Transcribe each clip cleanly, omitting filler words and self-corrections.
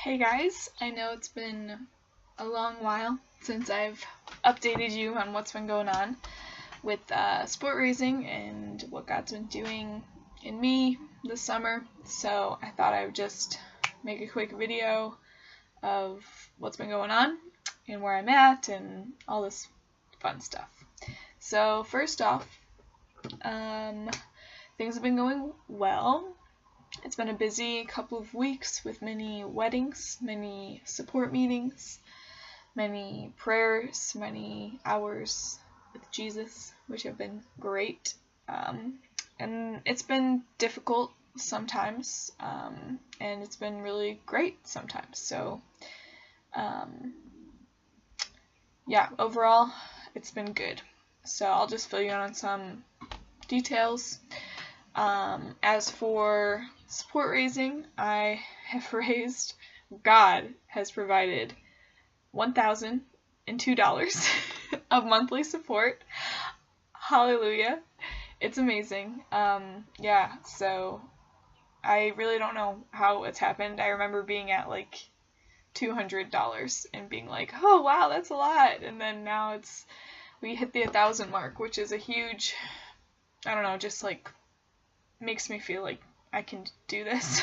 Hey guys, I know it's been a long while since I've updated you on what's been going on with sport raising and what God's been doing in me this summer, so I thought I would just make a quick video of what's been going on and where I'm at and all this fun stuff. So first off, things have been going well. It's been a busy couple of weeks with many weddings, many support meetings, many prayers, many hours with Jesus, which have been great. And it's been difficult sometimes, and it's been really great sometimes. So, yeah, overall, it's been good. So I'll just fill you in on some details. As for support raising, I have raised, God has provided $1,002 of monthly support. Hallelujah. It's amazing. Yeah, so I really don't know how it's happened. I remember being at like $200 and being like, oh wow, that's a lot. And then now we hit the 1,000 mark, which is a huge, I don't know, just like makes me feel like I can do this,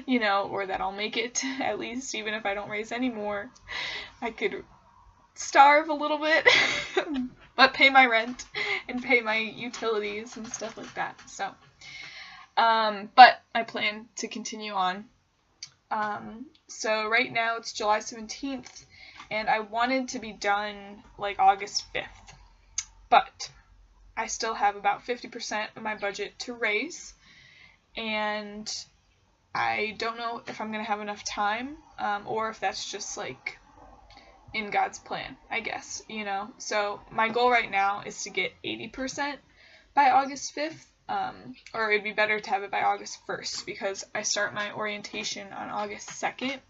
you know, or that I'll make it, at least, even if I don't raise any more. I could starve a little bit, but pay my rent and pay my utilities and stuff like that. So, but I plan to continue on. So right now it's July 17th, and I wanted to be done like August 5th, but I still have about 50% of my budget to raise, and I don't know if I'm going to have enough time, or if that's just like in God's plan, I guess, you know. So my goal right now is to get 80% by August 5th, or it'd be better to have it by August 1st, because I start my orientation on August 2nd.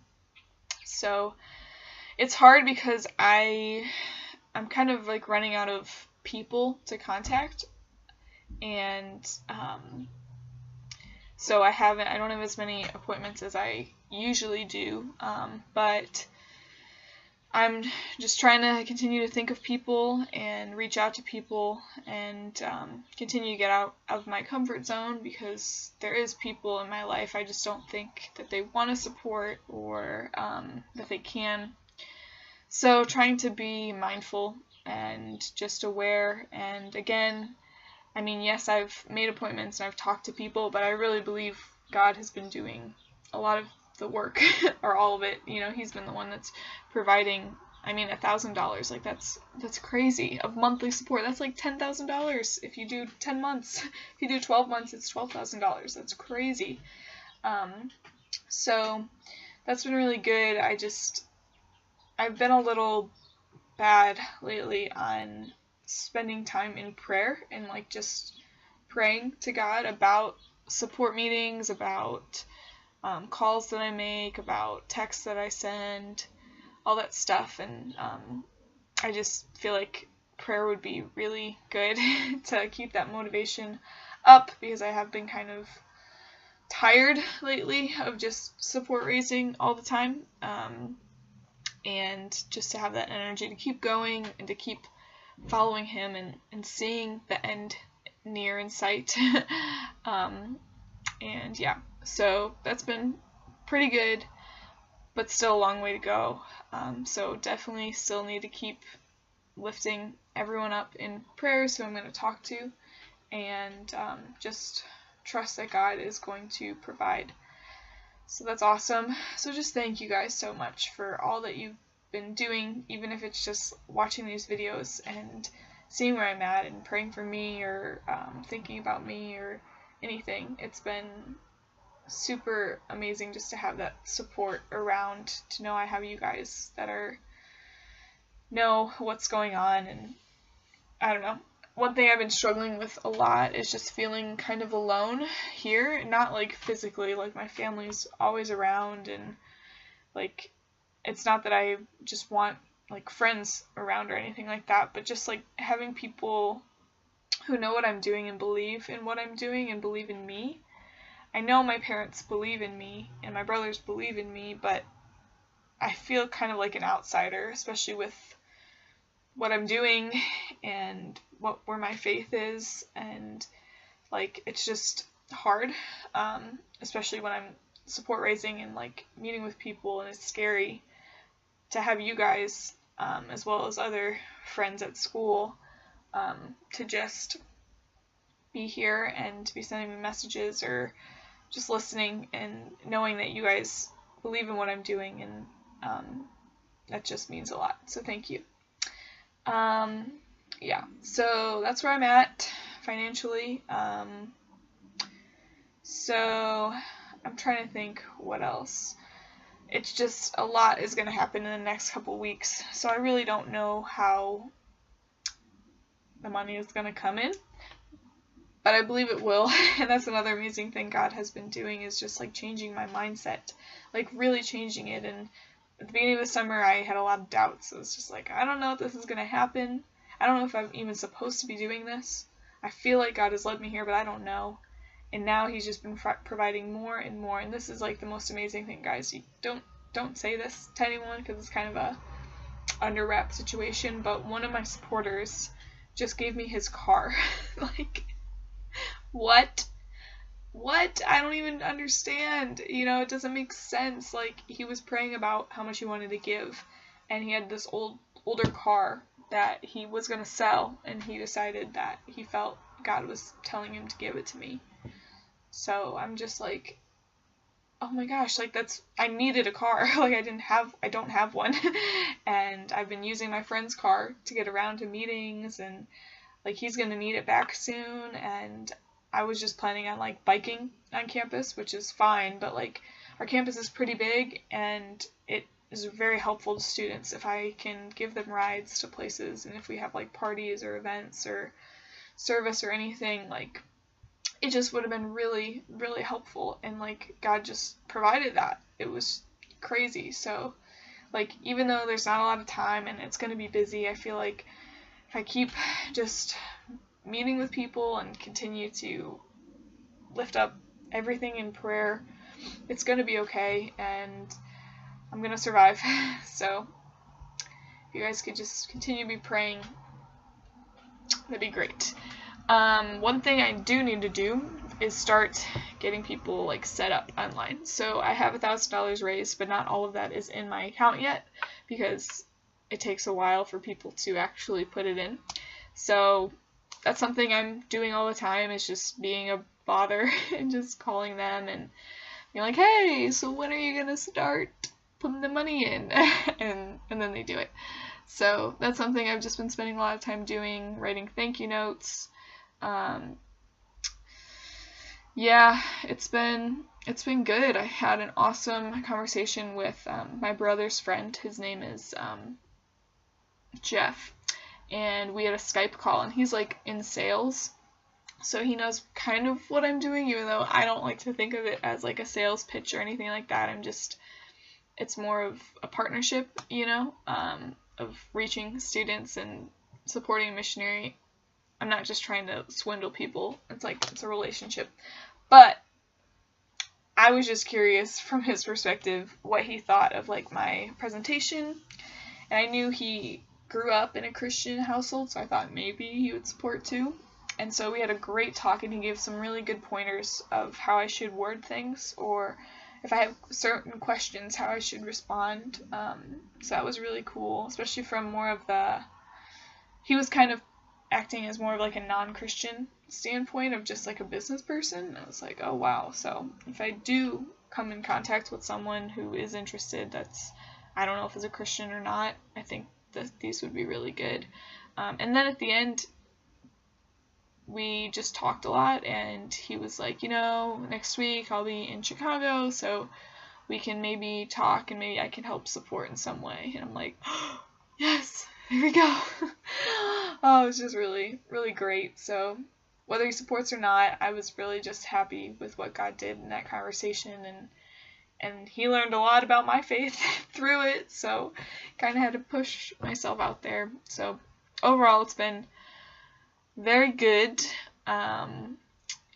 So it's hard because I'm kind of like running out of people to contact, and so I don't have as many appointments as I usually do, but I'm just trying to continue to think of people and reach out to people and continue to get out of my comfort zone, because there is people in my life I just don't think that they want to support or that they can. So trying to be mindful and just aware. And again, I mean, yes, I've made appointments and I've talked to people, but I really believe God has been doing a lot of the work, or all of it. You know, He's been the one that's providing. I mean, $1,000, like that's crazy, of monthly support. That's like $10,000 if you do 10 months. If you do 12 months, it's $12,000. That's crazy. So that's been really good. I've been a little bad lately on spending time in prayer and like just praying to God about support meetings, about calls that I make, about texts that I send, all that stuff. And I just feel like prayer would be really good to keep that motivation up, because I have been kind of tired lately of just support raising all the time, and just to have that energy to keep going and to keep following Him and seeing the end near in sight. And yeah, so that's been pretty good, but still a long way to go. So definitely still need to keep lifting everyone up in prayers who I'm going to talk to, and just trust that God is going to provide. So that's awesome. So just thank you guys so much for all that you've been doing, even if it's just watching these videos and seeing where I'm at and praying for me, or thinking about me, or anything. It's been super amazing just to have that support around, to know I have you guys that know what's going on. And I don't know, one thing I've been struggling with a lot is just feeling kind of alone here. Not like physically, like my family's always around, and like it's not that I just want like friends around or anything like that, but just like having people who know what I'm doing and believe in what I'm doing and believe in me. I know my parents believe in me and my brothers believe in me, but I feel kind of like an outsider, especially with what I'm doing and where my faith is, and like it's just hard, especially when I'm support raising and like meeting with people, and it's scary to have you guys, as well as other friends at school, to just be here and to be sending me messages or just listening and knowing that you guys believe in what I'm doing, and that just means a lot. So thank you. Yeah, so that's where I'm at financially. So I'm trying to think what else. It's just a lot is going to happen in the next couple weeks, so I really don't know how the money is going to come in, but I believe it will. And that's another amazing thing God has been doing, is just like changing my mindset, like really changing it. And at the beginning of the summer I had a lot of doubts. It was just like, I don't know if this is going to happen. I don't know if I'm even supposed to be doing this. I feel like God has led me here, but I don't know. And now he's just been providing more and more, and this is like the most amazing thing, guys. You don't say this to anyone because it's kind of a under wrap situation, but one of my supporters just gave me his car. Like, what? I don't even understand. You know, it doesn't make sense. Like, he was praying about how much he wanted to give, and he had this older car that he was going to sell, and he decided that he felt God was telling him to give it to me. So I'm just like, oh my gosh, like I needed a car. Like I don't have one. And I've been using my friend's car to get around to meetings, and like he's going to need it back soon. And I was just planning on like biking on campus, which is fine, but like our campus is pretty big, and it is very helpful to students if I can give them rides to places, and if we have like parties or events or service or anything, like it just would have been really, really helpful, and like God just provided that. It was crazy. So like even though there's not a lot of time and it's going to be busy, I feel like if I keep just meeting with people and continue to lift up everything in prayer, it's going to be okay, and I'm going to survive. So if you guys could just continue to be praying, that'd be great. One thing I do need to do is start getting people like set up online. So I have $1,000 raised, but not all of that is in my account yet because it takes a while for people to actually put it in. So that's something I'm doing all the time, is just being a bother and just calling them and being like, hey, so when are you gonna start putting the money in? and then they do it. So that's something I've just been spending a lot of time doing, writing thank you notes. Yeah, it's been good. I had an awesome conversation with my brother's friend. His name is Jeff, and we had a Skype call, and he's like in sales, so he knows kind of what I'm doing, even though I don't like to think of it as like a sales pitch or anything like that. It's more of a partnership, you know, of reaching students and supporting a missionary. I'm not just trying to swindle people. It's a relationship. But I was just curious from his perspective what he thought of like my presentation. And I knew he grew up in a Christian household, so I thought maybe he would support too. And so we had a great talk, and he gave some really good pointers of how I should word things, or if I have certain questions, how I should respond. So that was really cool, especially from more of he was kind of acting as more of like a non-Christian standpoint of just like a business person. I was like, oh wow. So if I do come in contact with someone who is interested, I don't know if it's a Christian or not, I think that these would be really good. And then at the end, we just talked a lot, and he was like, next week I'll be in Chicago, so we can maybe talk, and maybe I can help support in some way. And I'm like, oh, yes, here we go. Oh, it was just really, really great. So whether he supports or not, I was really just happy with what God did in that conversation, and he learned a lot about my faith through it, so kind of had to push myself out there. So overall, it's been very good, and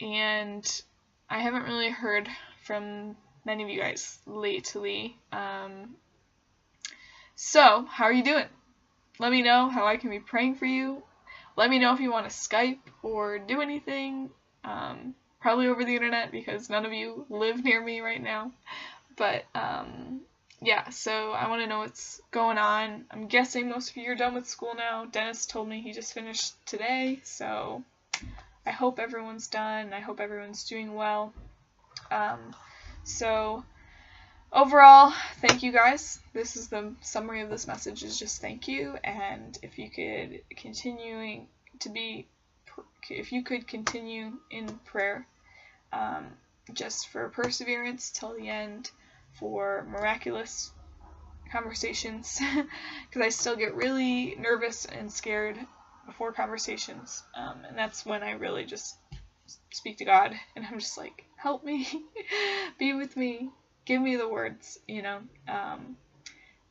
I haven't really heard from many of you guys lately. So, how are you doing? Let me know how I can be praying for you. Let me know if you want to Skype or do anything. Probably over the internet because none of you live near me right now. But yeah, so I want to know what's going on. I'm guessing most of you are done with school now. Dennis told me he just finished today, so I hope everyone's done. I hope everyone's doing well. So overall, thank you guys. This is the summary of this message, is just thank you. And if you could continue in prayer, just for perseverance till the end, for miraculous conversations, because I still get really nervous and scared before conversations, and that's when I really just speak to God, and I'm just like, help me, be with me, give me the words,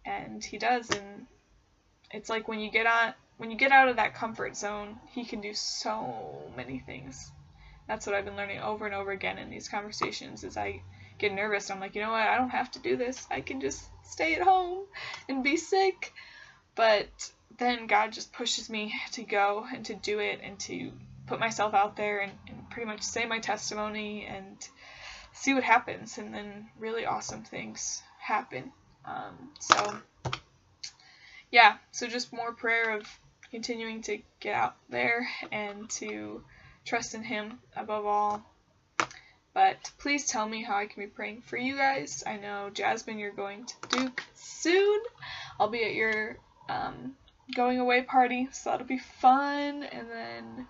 and he does. And it's like when you get out of that comfort zone, he can do so many things. That's what I've been learning over and over again in these conversations. Is I get nervous, I'm like, you know what, I don't have to do this, I can just stay at home and be sick. But then God just pushes me to go and to do it and to put myself out there and pretty much say my testimony and see what happens, and then really awesome things happen. So yeah, so just more prayer of continuing to get out there and to trust in him above all. But please tell me how I can be praying for you guys. I know, Jasmine, you're going to Duke soon. I'll be at your going away party, so that'll be fun. And then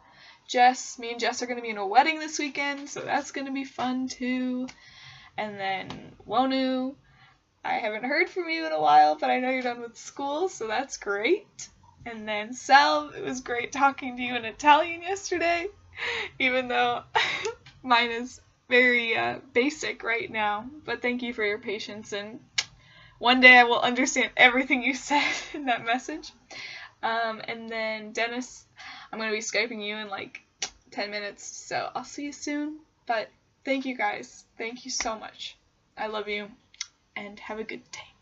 me and Jess are going to be in a wedding this weekend, so that's going to be fun too. And then Wonu, I haven't heard from you in a while, but I know you're done with school, so that's great. And then Sal, it was great talking to you in Italian yesterday, even though mine is very basic right now. But thank you for your patience, and one day I will understand everything you said in that message. And then Dennis, I'm going to be Skyping you in like 10 minutes, so I'll see you soon. But thank you guys. Thank you so much. I love you, and have a good day.